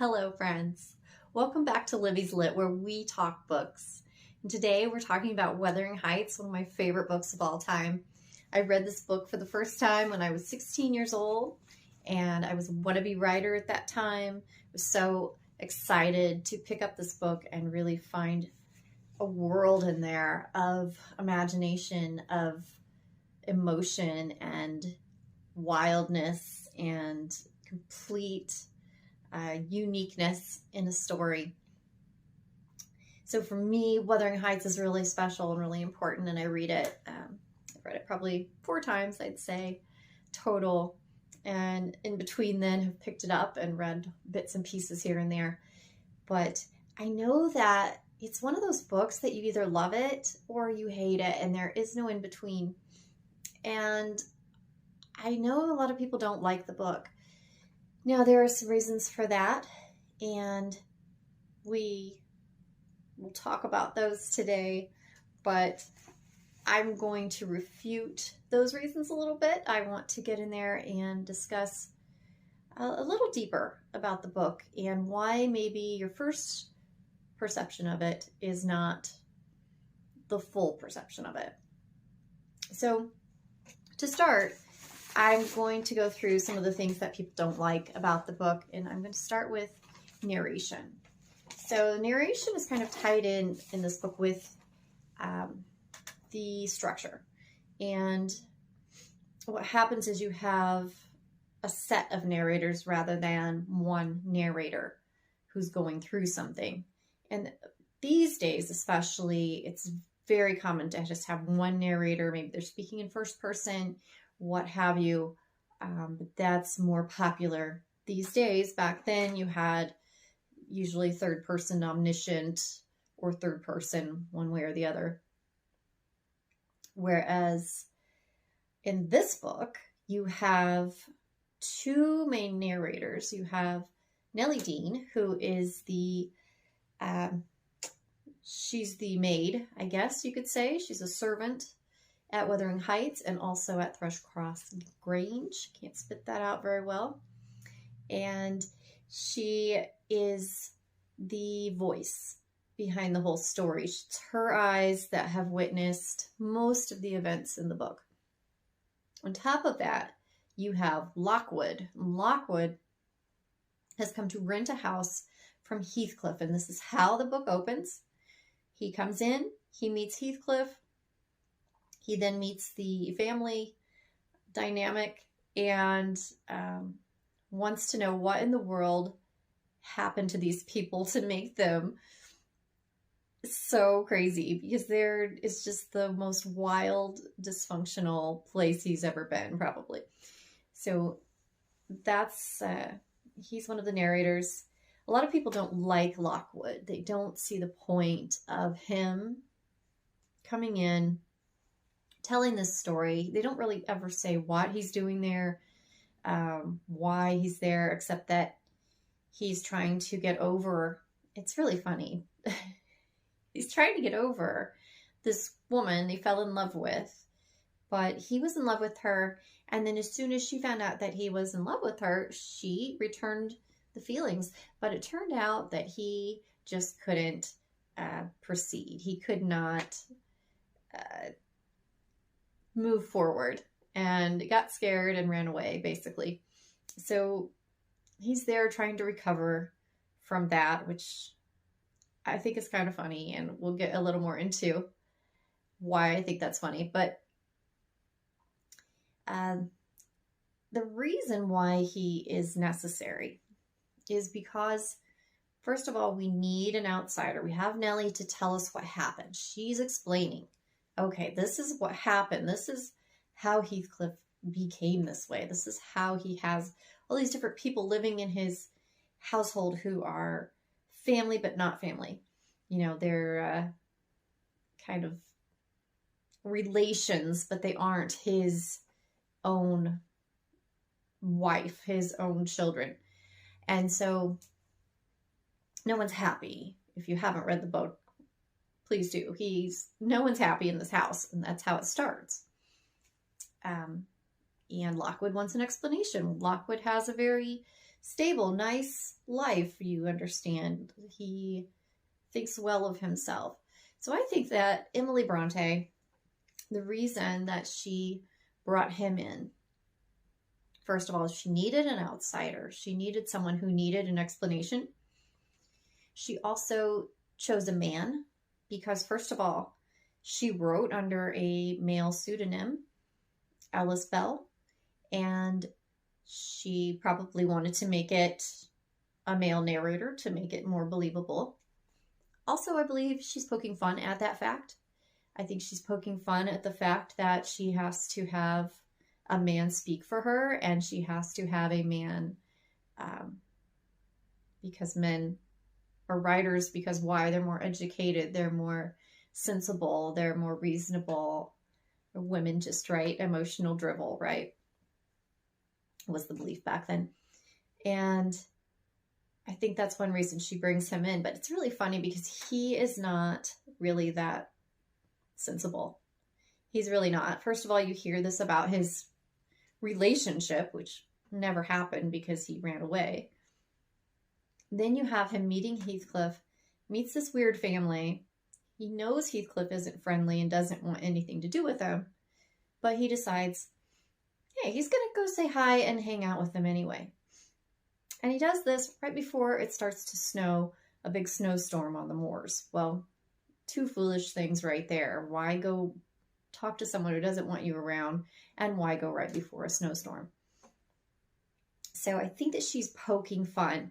Hello, friends. Welcome back to Libby's Lit, where we talk books. And today we're talking about Wuthering Heights, one of my favorite books of all time. I read this book for the first time when I was 16 years old, and I was a wannabe writer at that time. I was so excited to pick up this book and really find a world in there of imagination, of emotion, and wildness, and complete uniqueness in a story. So for me, Wuthering Heights is really special and really important, and I read it. I've read it probably 4 times, I'd say, total. And in between then have picked it up and read bits and pieces here and there. But I know that it's one of those books that you either love it or you hate it, and there is no in between. And I know a lot of people don't like the book. Now, there are some reasons for that, and we will talk about those today, but I'm going to refute those reasons a little bit. I want to get in there and discuss a little deeper about the book and why maybe your first perception of it is not the full perception of it. So, to start, I'm going to go through some of the things that people don't like about the book, and I'm going to start with narration. So narration is kind of tied in this book with the structure. And what happens is you have a set of narrators rather than one narrator who's going through something. And these days, especially, it's very common to just have one narrator. Maybe they're speaking in first person, what have you, but that's more popular these days. Back then you had usually third person omniscient or third person one way or the other. Whereas in this book, you have 2 main narrators. You have Nellie Dean, who is she's the maid, I guess you could say. She's a servant at Wuthering Heights and also at Thrushcross Grange. Can't spit that out very well. And she is the voice behind the whole story. It's her eyes that have witnessed most of the events in the book. On top of that, you have Lockwood. Lockwood has come to rent a house from Heathcliff, and this is how the book opens. He comes in, he meets Heathcliff. He then meets the family dynamic and wants to know what in the world happened to these people to make them so crazy, because there is just the most wild, dysfunctional place he's ever been, probably. So that's, he's one of the narrators. A lot of people don't like Lockwood. They don't see the point of him coming in, telling this story. They don't really ever say what he's doing there, why he's there, except that he's trying to get over, it's really funny. He's trying to get over this woman he fell in love with, but he was in love with her. And then as soon as she found out that he was in love with her, she returned the feelings. But it turned out that he just couldn't proceed. He could not move forward and got scared and ran away, basically. So he's there trying to recover from that, which I think is kind of funny, and we'll get a little more into why I think that's funny. But the reason why he is necessary is because, first of all, we need an outsider. We have Nellie to tell us what happened. She's explaining, okay, this is what happened. This is how Heathcliff became this way. This is how he has all these different people living in his household who are family but not family. You know, they're kind of relations, but they aren't his own wife, his own children. And so no one's happy. If you haven't read the book, please do. No one's happy in this house, and that's how it starts. And Lockwood wants an explanation. Lockwood has a very stable, nice life, you understand. He thinks well of himself. So I think that Emily Bronte, the reason that she brought him in, first of all, she needed an outsider. She needed someone who needed an explanation. She also chose a man because, first of all, she wrote under a male pseudonym, Alice Bell, and she probably wanted to make it a male narrator to make it more believable. Also, I believe she's poking fun at that fact. I think she's poking fun at the fact that she has to have a man speak for her, and she has to have a man, because men are writers, because why? They're more educated, they're more sensible, they're more reasonable. Women just write emotional drivel, right? Was the belief back then. And I think that's one reason she brings him in. But it's really funny because he is not really that sensible. He's really not. First of all, you hear this about his relationship, which never happened because he ran away. Then you have him meeting Heathcliff, meets this weird family. He knows Heathcliff isn't friendly and doesn't want anything to do with him, but he decides, hey, he's going to go say hi and hang out with them anyway. And he does this right before it starts to snow, a big snowstorm on the moors. Well, two foolish things right there. Why go talk to someone who doesn't want you around, and why go right before a snowstorm? So I think that she's poking fun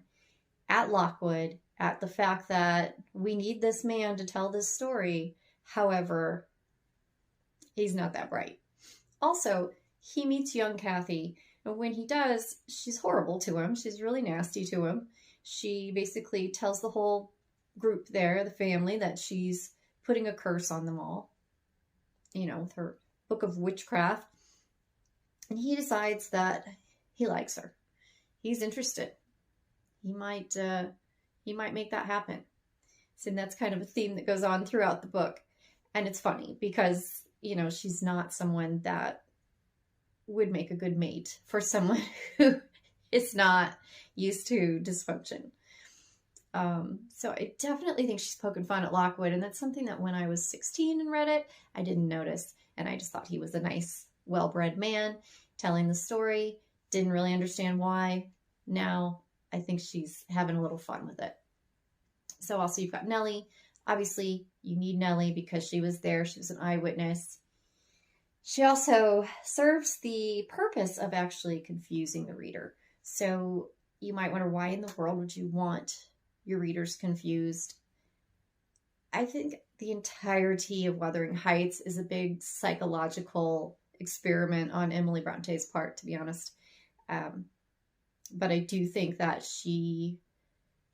at Lockwood, at the fact that we need this man to tell this story. However, he's not that bright. Also, he meets young Kathy, and when he does, she's horrible to him. She's really nasty to him. She basically tells the whole group there, the family, that she's putting a curse on them all, you know, with her book of witchcraft. And he decides that he likes her. He's interested. He might make that happen. So that's kind of a theme that goes on throughout the book. And it's funny because, you know, she's not someone that would make a good mate for someone who is not used to dysfunction. So I definitely think she's poking fun at Lockwood. And that's something that when I was 16 and read it, I didn't notice. And I just thought he was a nice, well-bred man telling the story. Didn't really understand why. Now I think she's having a little fun with it. So also you've got Nellie. Obviously you need Nellie because she was there. She was an eyewitness. She also serves the purpose of actually confusing the reader. So you might wonder, why in the world would you want your readers confused? I think the entirety of Wuthering Heights is a big psychological experiment on Emily Bronte's part, to be honest. But I do think that she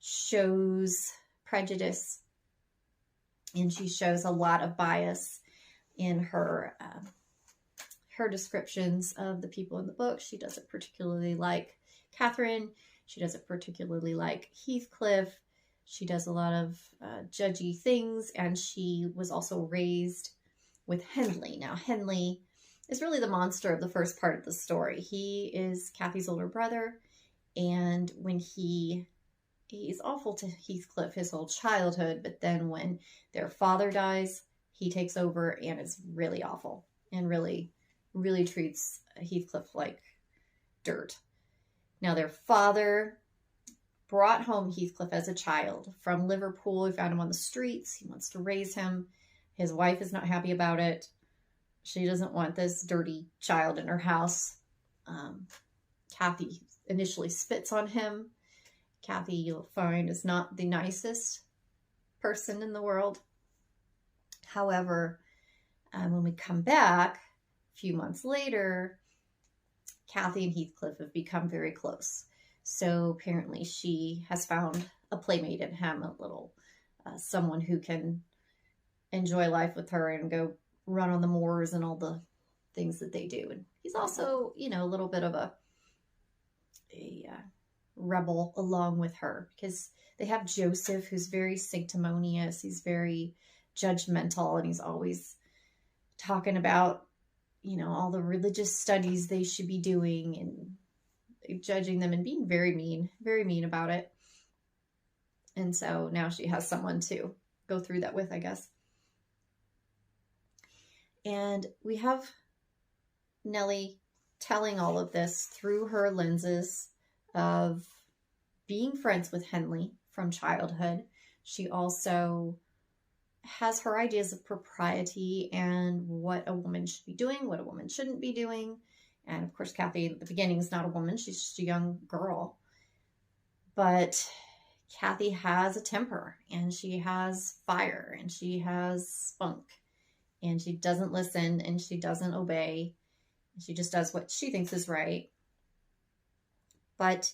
shows prejudice, and she shows a lot of bias in her descriptions of the people in the book. She doesn't particularly like Catherine. She doesn't particularly like Heathcliff. She does a lot of judgy things, and she was also raised with Henley. Now, Henley is really the monster of the first part of the story. He is Kathy's older brother, and when he's awful to Heathcliff his whole childhood, but then when their father dies, he takes over and is really awful and really, really treats Heathcliff like dirt. Now, their father brought home Heathcliff as a child from Liverpool. He found him on the streets. He wants to raise him. His wife is not happy about it. She doesn't want this dirty child in her house. Kathy initially spits on him. Kathy, you'll find, is not the nicest person in the world. However, when we come back a few months later, Kathy and Heathcliff have become very close. So apparently she has found a playmate in him, a little someone who can enjoy life with her and go run on the moors and all the things that they do. And he's also, you know, a little bit of a rebel along with her, because they have Joseph, who's very sanctimonious. He's very judgmental, and he's always talking about, you know, all the religious studies they should be doing and judging them and being very mean about it. And so now she has someone to go through that with, I guess. And we have Nellie telling all of this through her lenses of being friends with Henley from childhood. She also has her ideas of propriety and what a woman should be doing, what a woman shouldn't be doing. And of course, Kathy at the beginning is not a woman. She's just a young girl. But Kathy has a temper, and she has fire, and she has spunk, and she doesn't listen, and she doesn't obey. She just does what she thinks is right. But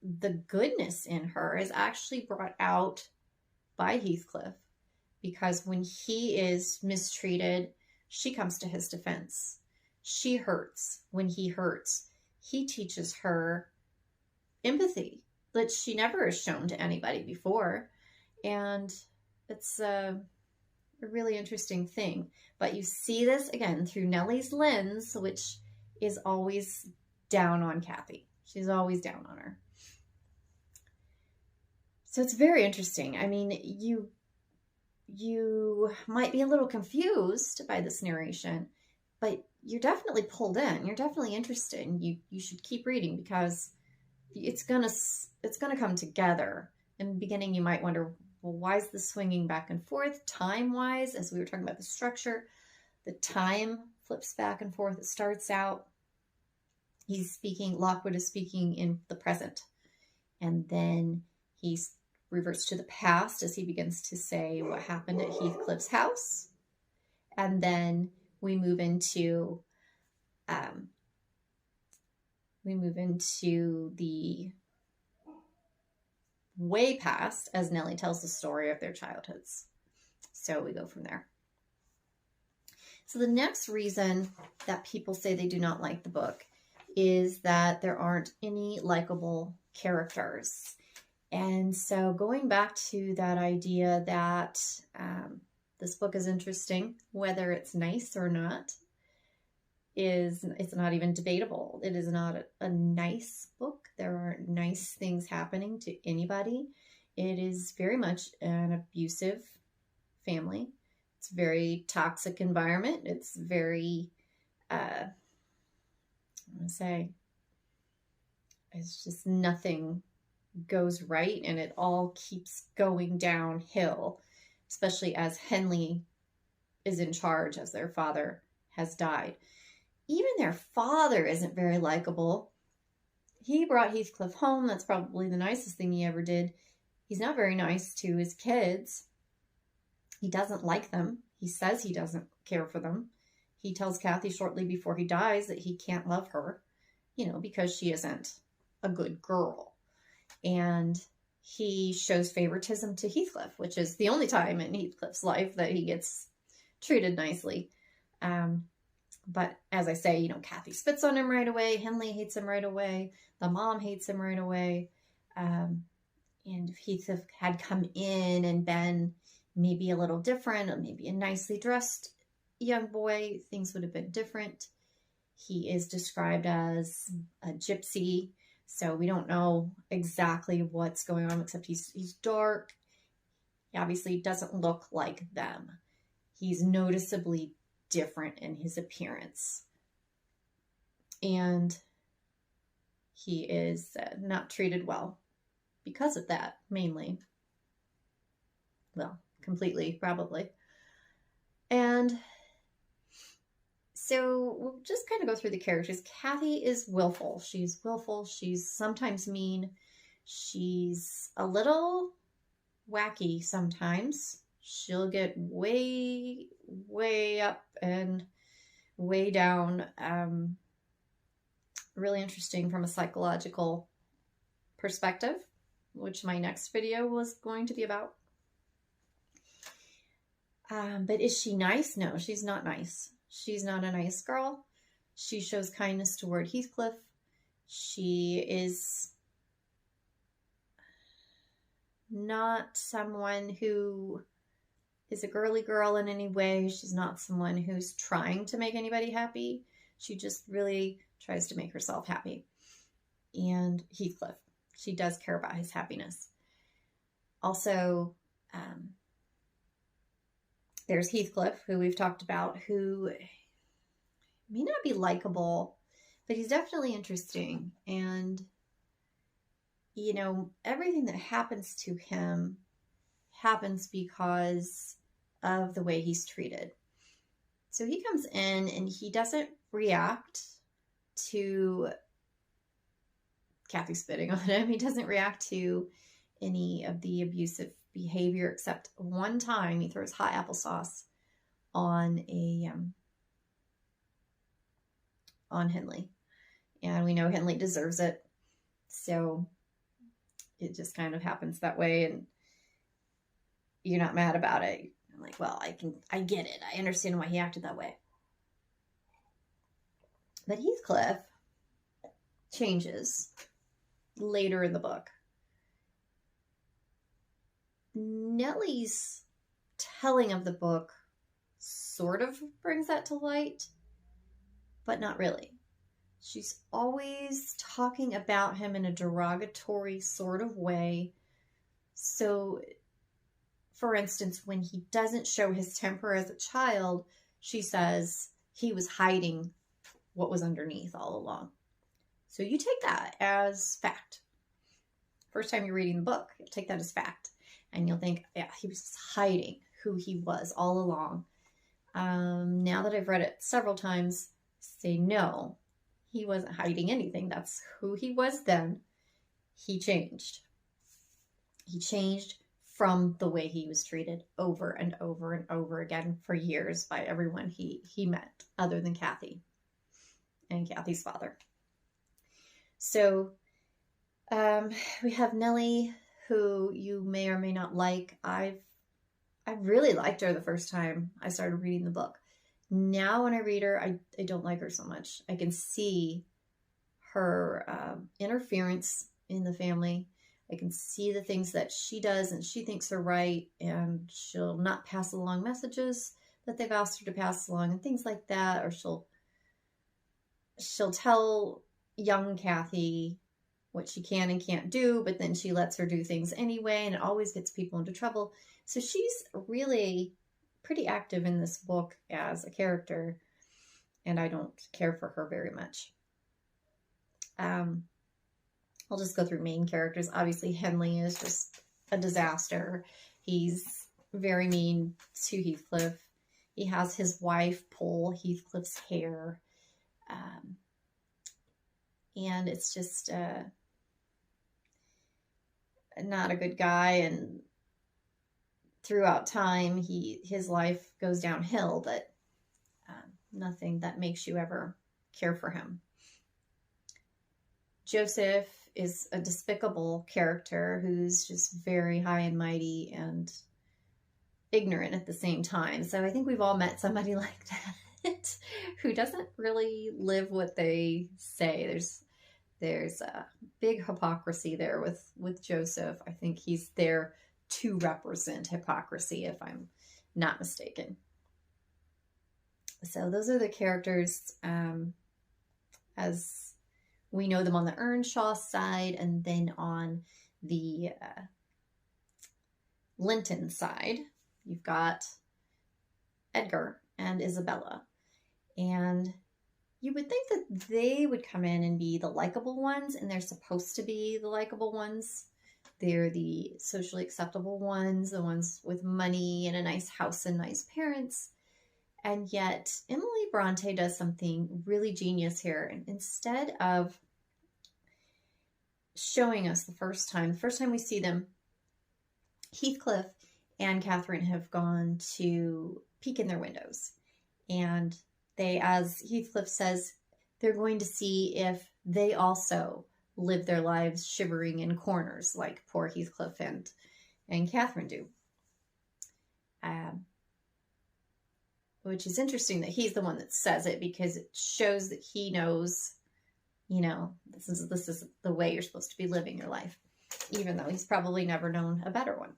the goodness in her is actually brought out by Heathcliff, because when he is mistreated, she comes to his defense. She hurts when he hurts. He teaches her empathy that she never has shown to anybody before. And it's a really interesting thing. But you see this again through Nellie's lens, which is always down on Kathy. She's always down on her. So it's very interesting. I mean, you might be a little confused by this narration, but you're definitely pulled in. You're definitely interested. And you should keep reading, because it's gonna come together. In the beginning, you might wonder, well, why is this swinging back and forth time-wise? As we were talking about the structure, the time flips back and forth. It starts out, Lockwood is speaking in the present, and then he reverts to the past as he begins to say what happened at Heathcliff's house. And then we move into the way past as Nellie tells the story of their childhoods. So we go from there. So the next reason that people say they do not like the book is that there aren't any likable characters. And so going back to that idea that this book is interesting, whether it's nice or not, it's not even debatable. It is not a nice book. There aren't nice things happening to anybody. It is very much an abusive family. It's a very toxic environment. It's very, it's just nothing goes right, and it all keeps going downhill, especially as Henley is in charge, as their father has died. Even their father isn't very likable. He brought Heathcliff home. That's probably the nicest thing he ever did. He's not very nice to his kids. He doesn't like them. He says he doesn't care for them. He tells Kathy shortly before he dies that he can't love her, because she isn't a good girl. And he shows favoritism to Heathcliff, which is the only time in Heathcliff's life that he gets treated nicely. But as I say, Kathy spits on him right away. Henley hates him right away. The mom hates him right away. And if Heathcliff had come in and been maybe a little different, or maybe a nicely dressed young boy, things would have been different. He is described as a gypsy, so we don't know exactly what's going on, except he's dark. He obviously doesn't look like them. He's noticeably different in his appearance. And he is not treated well because of that, mainly. Well, completely, probably. And so we'll just kind of go through the characters. Kathy is willful. She's willful. She's sometimes mean. She's a little wacky sometimes. She'll get way, way up and way down. Really interesting from a psychological perspective, which my next video was going to be about. But is she nice? No, she's not nice. She's not a nice girl. She shows kindness toward Heathcliff. She is not someone who is a girly girl in any way. She's not someone who's trying to make anybody happy. She just really tries to make herself happy. and Heathcliff. She does care about his happiness. Also, there's Heathcliff, who we've talked about, who may not be likable, but he's definitely interesting. And, you know, everything that happens to him happens because of the way he's treated. So he comes in and he doesn't react to Kathy spitting on him. He doesn't react to any of the abusive behavior, except one time he throws hot applesauce on Henley. And we know Henley deserves it. So it just kind of happens that way, and you're not mad about it. I'm like, well, I get it. I understand why he acted that way. But Heathcliff changes later in the book. Nellie's telling of the book sort of brings that to light, but not really. She's always talking about him in a derogatory sort of way. So, for instance, when he doesn't show his temper as a child, she says he was hiding what was underneath all along. So you take that as fact. First time you're reading the book, you'll take that as fact. And you'll think, yeah, he was just hiding who he was all along. Now that I've read it several times, say no, he wasn't hiding anything. That's who he was then. He changed. He changed from the way he was treated over and over and over again for years by everyone he met, other than Kathy and Kathy's father. So we have Nellie, who you may or may not like. I really liked her the first time I started reading the book. Now when I read her, I don't like her so much. I can see her interference in the family. I can see the things that she does and she thinks are right, and she'll not pass along messages that they've asked her to pass along and things like that. Or she'll tell young Kathy what she can and can't do, but then she lets her do things anyway, and it always gets people into trouble. So she's really pretty active in this book as a character, and I don't care for her very much. I'll just go through main characters. Obviously, Henley is just a disaster. He's very mean to Heathcliff. He has his wife pull Heathcliff's hair. And it's just not a good guy. And throughout time, his life goes downhill, but nothing that makes you ever care for him. Joseph is a despicable character who's just very high and mighty and ignorant at the same time. So I think we've all met somebody like that who doesn't really live what they say. There's a big hypocrisy there with Joseph. I think he's there to represent hypocrisy, if I'm not mistaken. So those are the characters as we know them on the Earnshaw side, and then on the Linton side, you've got Edgar and Isabella. And you would think that they would come in and be the likable ones, and they're supposed to be the likable ones. They're the socially acceptable ones, the ones with money and a nice house and nice parents. And yet Emily Bronte does something really genius here. And instead of showing us the first time we see them, Heathcliff and Catherine have gone to peek in their windows. And they, as Heathcliff says, they're going to see if they also live their lives shivering in corners like poor Heathcliff and Catherine do. Which is interesting that he's the one that says it, because it shows that he knows, you know, this is the way you're supposed to be living your life, even though he's probably never known a better one.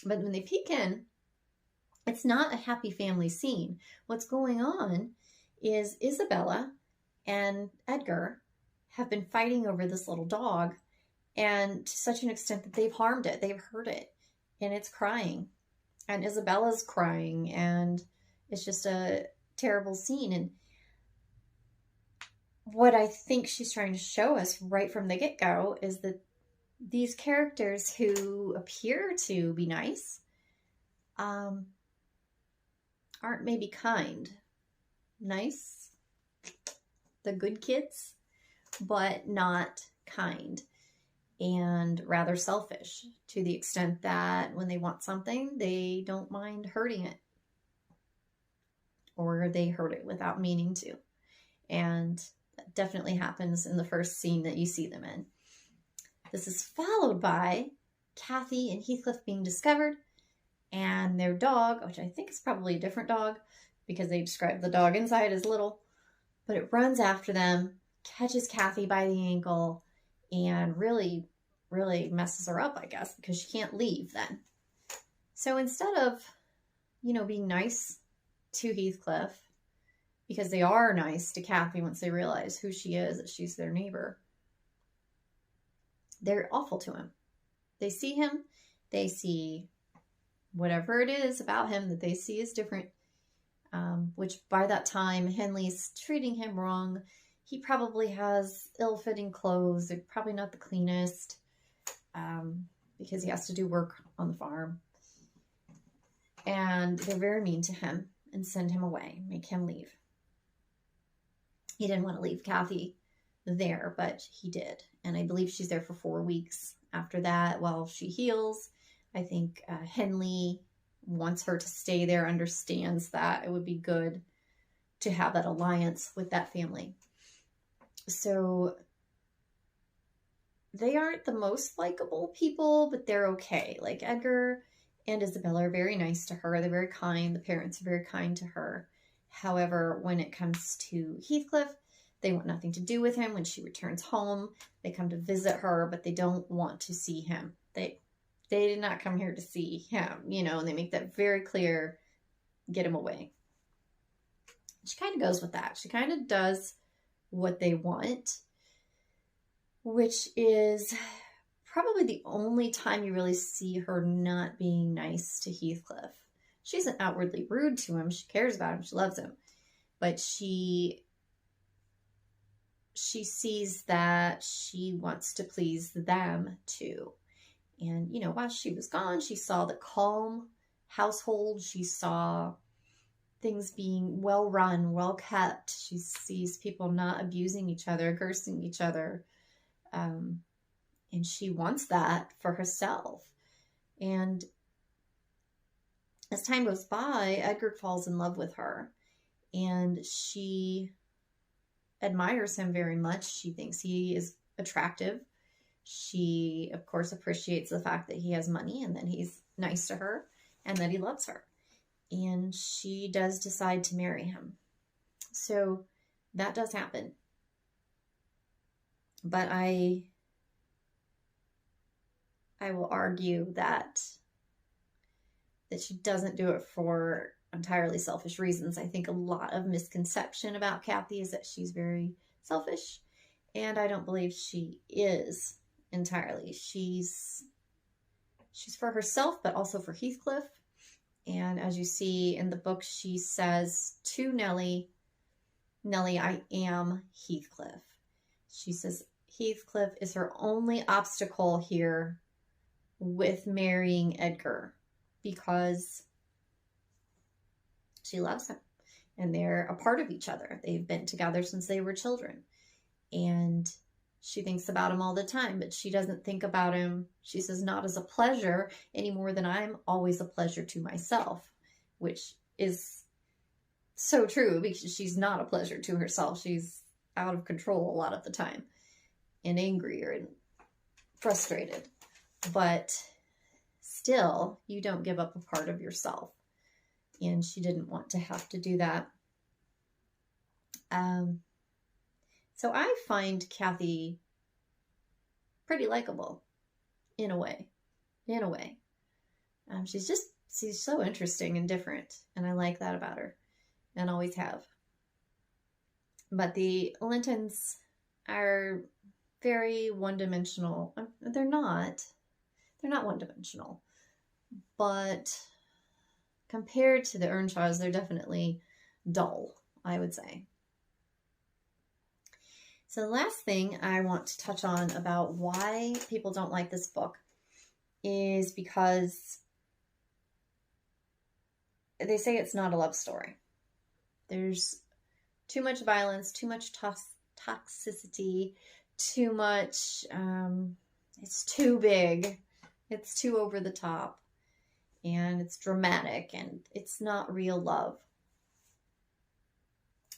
But when they peek in, it's not a happy family scene. What's going on is Isabella and Edgar have been fighting over this little dog, and to such an extent that they've harmed it, they've hurt it, and it's crying, and Isabella's crying, and it's just a terrible scene. And what I think she's trying to show us right from the get-go is that these characters who appear to be nice aren't maybe kind. Nice, the good kids, but not kind, and rather selfish, to the extent that when they want something, they don't mind hurting it, or they hurt it without meaning to. And that definitely happens in the first scene that you see them in. This is followed by Kathy and Heathcliff being discovered, and their dog, which I think is probably a different dog because they describe the dog inside as little, but it runs after them, catches Kathy by the ankle, and really, really messes her up, I guess, because she can't leave then. So instead of, being nice to Heathcliff, because they are nice to Kathy once they realize who she is, that she's their neighbor, they're awful to him. They see him, they see whatever it is about him that they see is different, which by that time, Henley's treating him wrong. He probably has ill-fitting clothes. They're probably not the cleanest, because he has to do work on the farm. And they're very mean to him and send him away, make him leave. He didn't want to leave Kathy there, but he did. And I believe she's there for 4 weeks. After that, while she heals, I think Henley wants her to stay there, understands that it would be good to have that alliance with that family. So they aren't the most likable people, but they're okay. Like Edgar and Isabella are very nice to her. They're very kind. The parents are very kind to her. However, when it comes to Heathcliff, they want nothing to do with him. When she returns home, they come to visit her, but they don't want to see him. They did not come here to see him, and they make that very clear. Get him away. She kind of goes with that. She kind of does what they want, which is probably the only time you really see her not being nice to Heathcliff. She isn't outwardly rude to him. She cares about him. She loves him. But she sees that she wants to please them too. And, while she was gone, she saw the calm household. She saw things being well run, well kept. She sees people not abusing each other, cursing each other. And she wants that for herself. And as time goes by, Edgar falls in love with her. And she admires him very much. She thinks he is attractive. She, of course, appreciates the fact that he has money and that he's nice to her and that he loves her. And she does decide to marry him. So that does happen. But I will argue that she doesn't do it for entirely selfish reasons. I think a lot of misconception about Kathy is that she's very selfish, and I don't believe she is entirely. She's for herself, but also for Heathcliff. And as you see in the book, she says to Nellie, I am Heathcliff. She says Heathcliff is her only obstacle here with marrying Edgar, because she loves him and they're a part of each other. They've been together since they were children, and she thinks about him all the time, but she doesn't think about him, she says, not as a pleasure any more than I'm always a pleasure to myself, which is so true, because she's not a pleasure to herself. She's out of control a lot of the time and angry and frustrated. But still, you don't give up a part of yourself. And she didn't want to have to do that. So I find Kathy pretty likable in a way. She's so interesting and different. And I like that about her and always have. But the Lintons are very one-dimensional. They're not one-dimensional, but compared to the Earnshaws, they're definitely dull, I would say. So the last thing I want to touch on about why people don't like this book is because they say it's not a love story. There's too much violence, too much toxicity, too much, it's too big, it's too over the top, and it's dramatic, and it's not real love.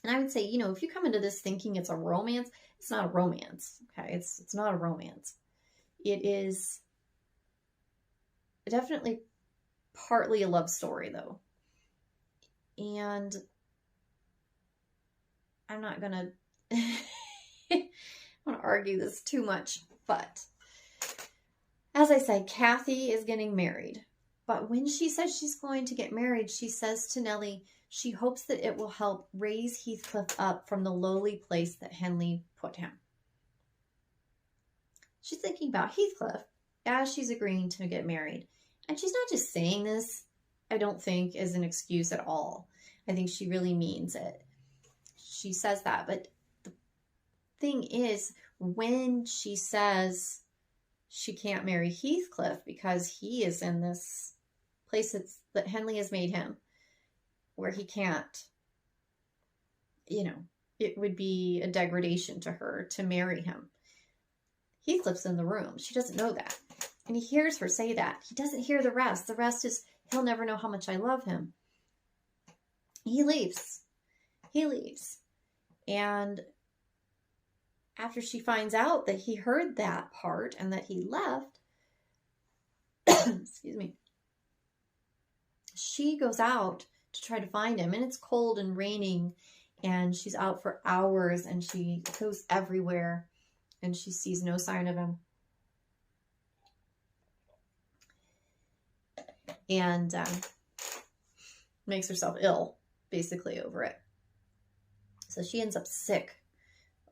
And I would say, if you come into this thinking it's a romance, it's not a romance, okay? It's not a romance. It is definitely partly a love story, though. And I'm not going to argue this too much, but as I said, Kathy is getting married. But when she says she's going to get married, she says to Nellie, she hopes that it will help raise Heathcliff up from the lowly place that Henley put him. She's thinking about Heathcliff as she's agreeing to get married. And she's not just saying this, I don't think, as an excuse at all. I think she really means it. She says that. But the thing is, when she says she can't marry Heathcliff because he is in this place that Henley has made him, where he can't, it would be a degradation to her to marry him. Heathcliff's in the room. She doesn't know that. And he hears her say that. He doesn't hear the rest. The rest is, he'll never know how much I love him. He leaves. And after she finds out that he heard that part and that he left, excuse me, she goes out to try to find him. And it's cold and raining, and she's out for hours, and she goes everywhere, and she sees no sign of him. And makes herself ill, basically, over it. So she ends up sick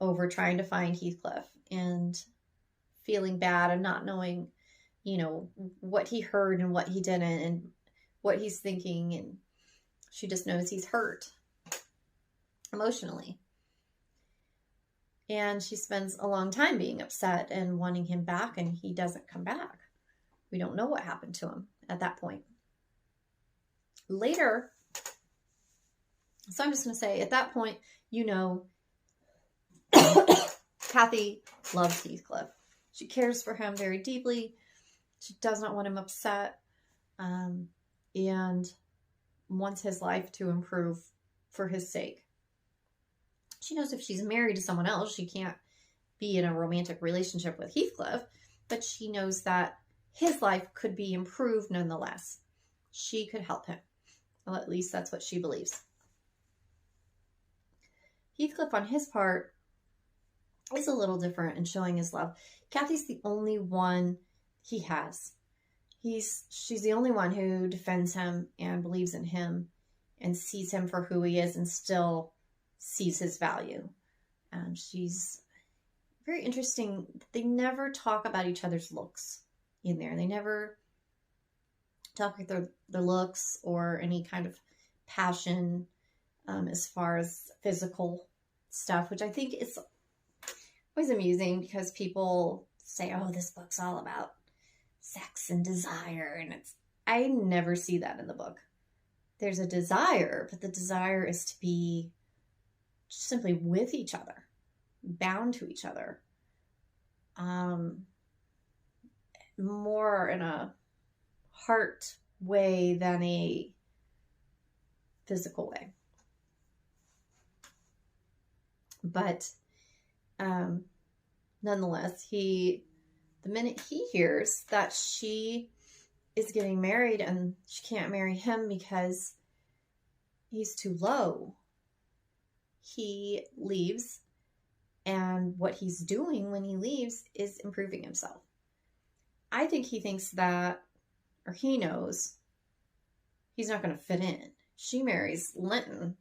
over trying to find Heathcliff and feeling bad and not knowing, what he heard and what he didn't and what he's thinking. And she just knows he's hurt emotionally. And she spends a long time being upset and wanting him back, and he doesn't come back. We don't know what happened to him at that point. Later, so I'm just going to say, at that point, Kathy loves Heathcliff. She cares for him very deeply. She does not want him upset, and wants his life to improve for his sake. She knows if she's married to someone else, she can't be in a romantic relationship with Heathcliff, but she knows that his life could be improved nonetheless. She could help him. Well, at least that's what she believes. Heathcliff, on his part, is a little different in showing his love. Kathy's the only one he has. She's the only one who defends him and believes in him and sees him for who he is and still sees his value. She's very interesting. They never talk about each other's looks in there. They never talk about their looks or any kind of passion as far as physical stuff, which I think is always amusing because people say, oh, this book's all about sex and desire. And I never see that in the book. There's a desire, but the desire is to be simply with each other, bound to each other, more in a heart way than a physical way. But nonetheless, the minute he hears that she is getting married and she can't marry him because he's too low, he leaves. And what he's doing when he leaves is improving himself. I think he thinks that, or he knows, he's not going to fit in. She marries Linton,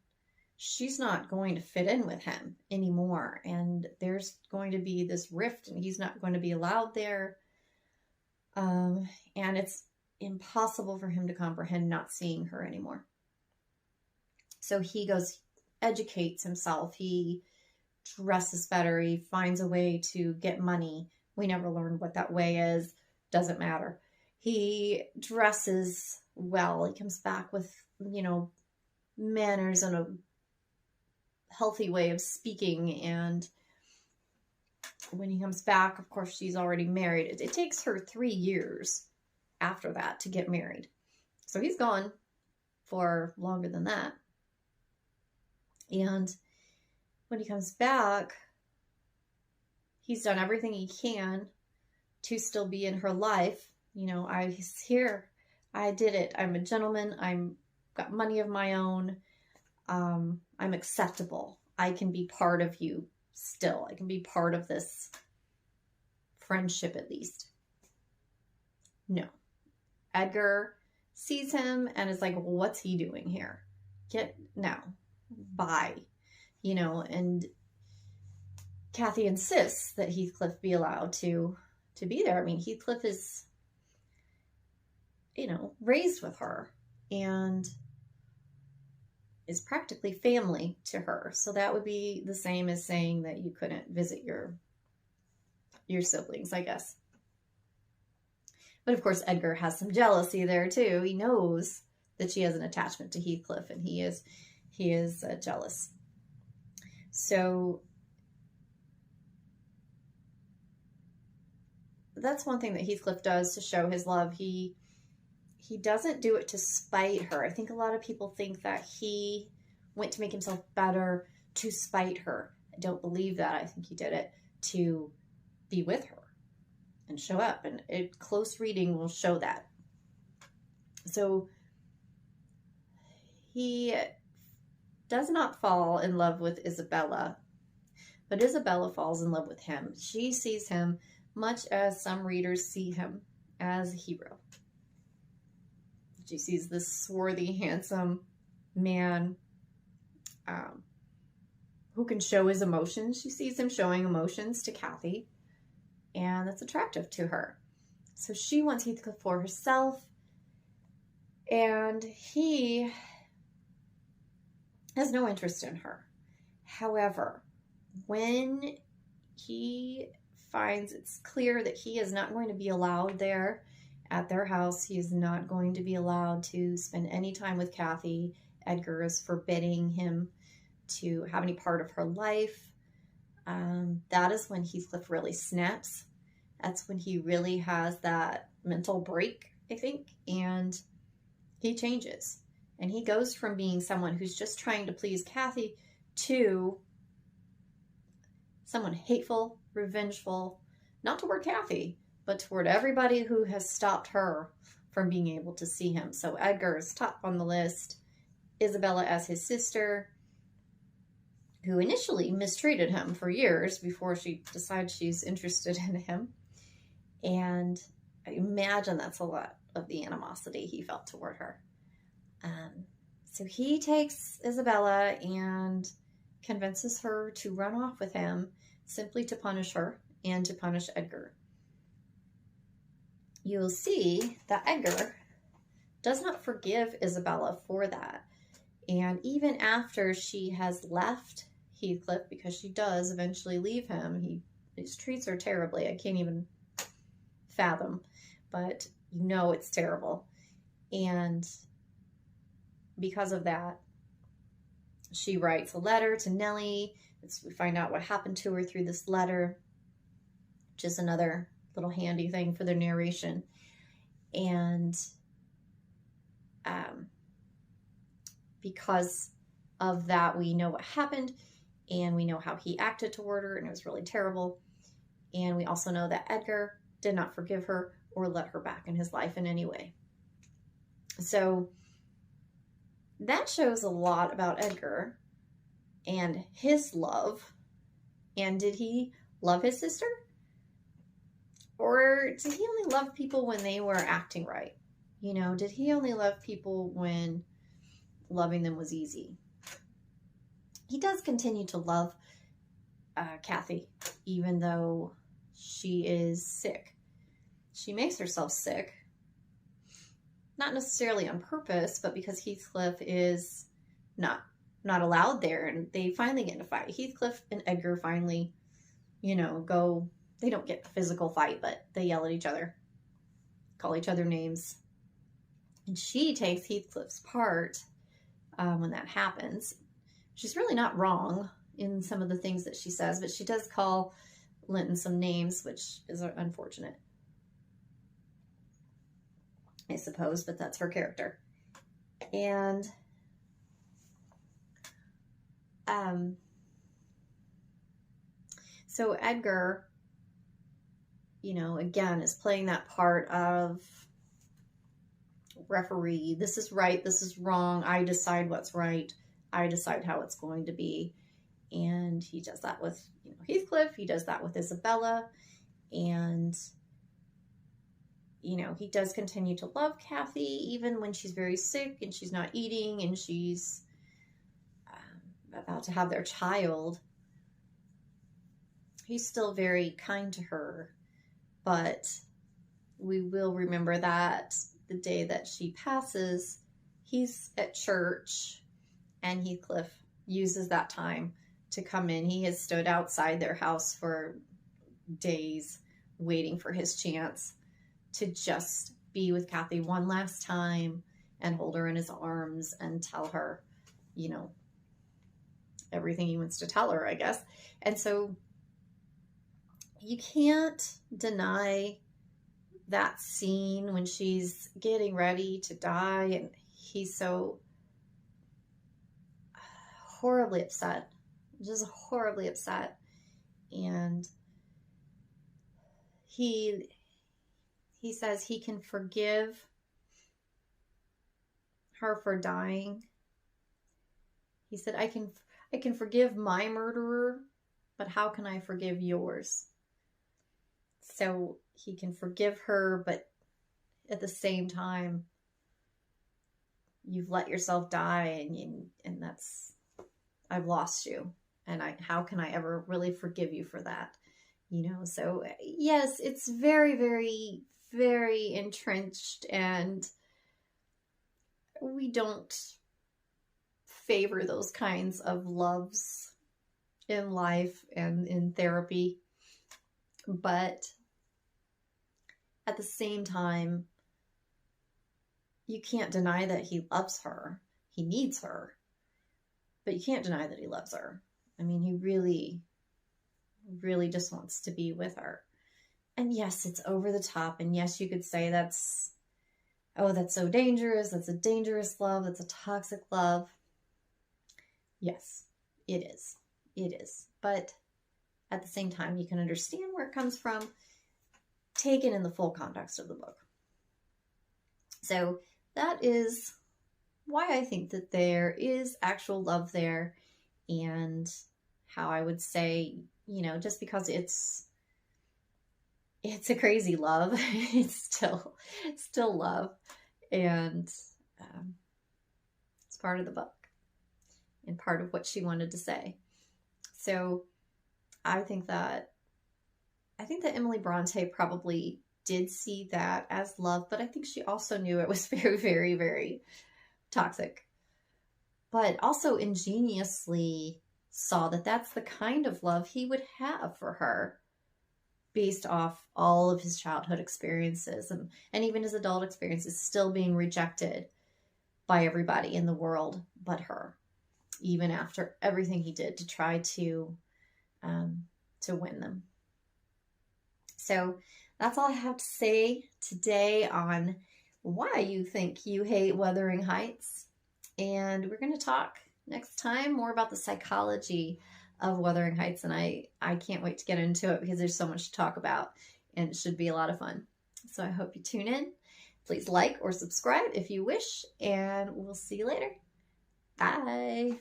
she's not going to fit in with him anymore. And there's going to be this rift and he's not going to be allowed there. And it's impossible for him to comprehend not seeing her anymore. So he goes, educates himself. He dresses better. He finds a way to get money. We never learned what that way is. Doesn't matter. He dresses well. He comes back with, manners and a healthy way of speaking. And when he comes back, of course, she's already married. It takes her 3 years after that to get married. So he's gone for longer than that. And when he comes back, he's done everything he can to still be in her life. He's here. I did it. I'm a gentleman. I'm got money of my own. I'm acceptable. I can be part of you still. I can be part of this friendship at least. No. Edgar sees him and is like, well, what's he doing here? Bye. And Kathy insists that Heathcliff be allowed to be there. I mean, Heathcliff is, raised with her and is practically family to her. So that would be the same as saying that you couldn't visit your siblings, I guess. But of course, Edgar has some jealousy there too. He knows that she has an attachment to Heathcliff, and he is jealous. So that's one thing that Heathcliff does to show his love. He doesn't do it to spite her. I think a lot of people think that he went to make himself better to spite her. I don't believe that. I think he did it to be with her and show up. And a close reading will show that. So he does not fall in love with Isabella, but Isabella falls in love with him. She sees him much as some readers see him, as a hero. She sees this swarthy, handsome man who can show his emotions. She sees him showing emotions to Kathy, and that's attractive to her. So she wants Heathcliff for herself, and he has no interest in her. However, when he finds it's clear that he is not going to be allowed there at their house, he is not going to be allowed to spend any time with Kathy. Edgar is forbidding him to have any part of her life. That is when Heathcliff really snaps. That's when he really has that mental break, I think, and he changes. And he goes from being someone who's just trying to please Kathy to someone hateful, revengeful, not toward Kathy, but toward everybody who has stopped her from being able to see him. So Edgar is top on the list. Isabella as his sister, who initially mistreated him for years before she decides she's interested in him. And I imagine that's a lot of the animosity he felt toward her. So he takes Isabella and convinces her to run off with him simply to punish her and to punish Edgar. You will see that Edgar does not forgive Isabella for that. And even after she has left Heathcliff, because she does eventually leave him, he treats her terribly. I can't even fathom, but it's terrible. And because of that, she writes a letter to Nellie. We find out what happened to her through this letter, which is another little handy thing for the narration. And because of that, we know what happened, and we know how he acted toward her, and it was really terrible. And we also know that Edgar did not forgive her or let her back in his life in any way. So that shows a lot about Edgar and his love. And did he love his sister? Or did he only love people when they were acting right? Did he only love people when loving them was easy? he does continue to love Kathy, even though she is sick. She makes herself sick, not necessarily on purpose, but because Heathcliff is not allowed there, and they finally get in a fight. Heathcliff and Edgar finally, go. They don't get a physical fight, but they yell at each other, call each other names, and she takes Heathcliff's part when that happens. She's really not wrong in some of the things that she says, but she does call Linton some names, which is unfortunate, I suppose, but that's her character. And so Edgar, again, is playing that part of referee. This is right, this is wrong. I decide what's right. I decide how it's going to be. And he does that with Heathcliff. He does that with Isabella. And, he does continue to love Kathy, even when she's very sick and she's not eating and she's about to have their child. He's still very kind to her. But we will remember that the day that she passes, he's at church, and Heathcliff uses that time to come in. He has stood outside their house for days waiting for his chance to just be with Kathy one last time and hold her in his arms and tell her, everything he wants to tell her, I guess. And so you can't deny that scene when she's getting ready to die and he's so horribly upset, just horribly upset. And he says he can forgive her for dying. He said, I can forgive my murderer, but how can I forgive yours? So he can forgive her, but at the same time, you've let yourself die, and that's, I've lost you, and how can I ever really forgive you for that? So yes, it's very, very, very entrenched, and we don't favor those kinds of loves in life and in therapy, but at the same time, you can't deny that he loves her. He needs her, but you can't deny that he loves her. I mean, he really, really just wants to be with her. And yes, it's over the top. And yes, you could say that's so dangerous. That's a dangerous love. That's a toxic love. Yes, it is. It is. But at the same time, you can understand where it comes from, taken in the full context of the book. So that is why I think that there is actual love there, and how I would say, just because it's a crazy love, it's still love, and it's part of the book and part of what she wanted to say. So I think that Emily Bronte probably did see that as love, but I think she also knew it was very, very, very toxic, but also ingeniously saw that that's the kind of love he would have for her based off all of his childhood experiences and even his adult experiences, still being rejected by everybody in the world but her, even after everything he did to try to win them. So that's all I have to say today on why you think you hate Wuthering Heights. And we're going to talk next time more about the psychology of Wuthering Heights. And I can't wait to get into it because there's so much to talk about and it should be a lot of fun. So I hope you tune in. Please like or subscribe if you wish, and we'll see you later. Bye.